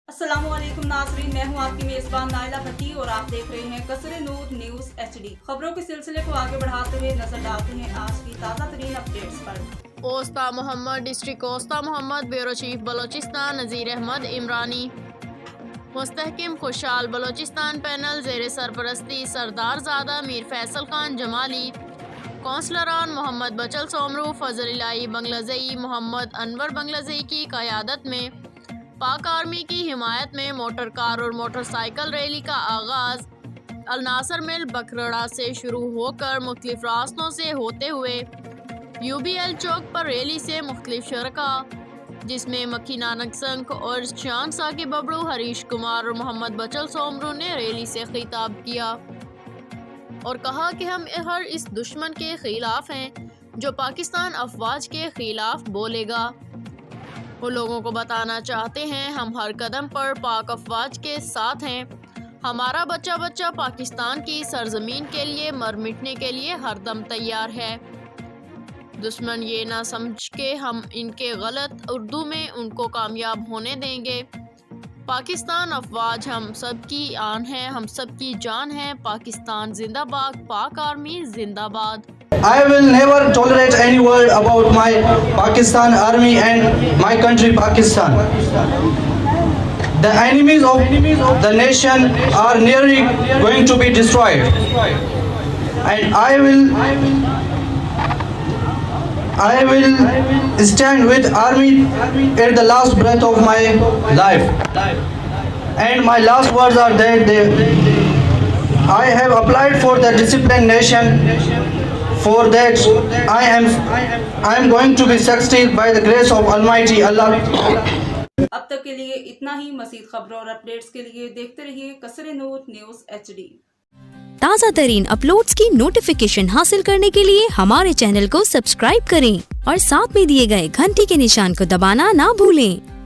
अस्सलामुअलैकुम नाज़रीन, मैं हूं आपकी मेज़बान नाइला भट्टी और आप देख रहे हैं कसरे नूर न्यूज़ HD। खबरों के सिलसिले को आगे बढ़ाते हुए नजर डालते हैं आज की ताज़ा तरीन अपडेट्स पर। Usta Mohammad district Usta Mohammad bureau chief Balochistan Nazir Ahmed Imrani मुस्तहकिम खुशहाल बलोचिस्तान पैनल ज़ेर सरपरस्ती सरदार ज़ादा मीर फैसल खान जमाली कौंसलरान मोहम्मद बचल सोमरू फजल इलाही बंगलाज़ई मोहम्मद अनवर बंगलाज़ई की क़यादत में पाक आर्मी की हिमायत में मोटर कार और मोटरसाइकिल रैली का आगाज़ अलनासर मिल बकरड़ा से शुरू होकर मुख्तलिफ रास्तों से होते हुए UBL चौक पर रैली से मुख्तलिफ शरका जिसमें मक्खी नानक संघ और शान साकिब बबड़ू हरीश कुमार और मोहम्मद बचल सोमरू ने रैली से खिताब किया और कहा कि हम हर इस दुश्मन के खिलाफ हैं जो पाकिस्तान अफवाज के खिलाफ बोलेगा। वो लोगों को बताना चाहते हैं हम हर कदम पर पाक अफवाज के साथ हैं। हमारा बच्चा बच्चा पाकिस्तान की सरजमीन के लिए मर मिटने के लिए हरदम तैयार है। दुश्मन ये ना समझ के हम इनके गलत उर्दू में उनको कामयाब होने देंगे। पाकिस्तान अफवाज हम सब की आन है, हम सब की जान है। पाकिस्तान जिंदाबाद, पाक आर्मी जिंदाबाद। I will never tolerate any word about my Pakistan army and my country Pakistan. The enemies of the nation are nearly going to be destroyed, and I will stand with army at the last breath of my life. And my last words are that I have applied for the disciplined nation. For that, I am going to be succeed by the grace of Almighty Allah. अब तक के लिए इतना ही। मज़ीद खबरों और updates के लिए देखते रहिए कसरे नूर न्यूज़ HD। ताज़ा तरीन अपलोड्स की नोटिफिकेशन हासिल करने के लिए हमारे चैनल को सब्सक्राइब करें और साथ में दिए गए घंटी के निशान को दबाना ना भूलें।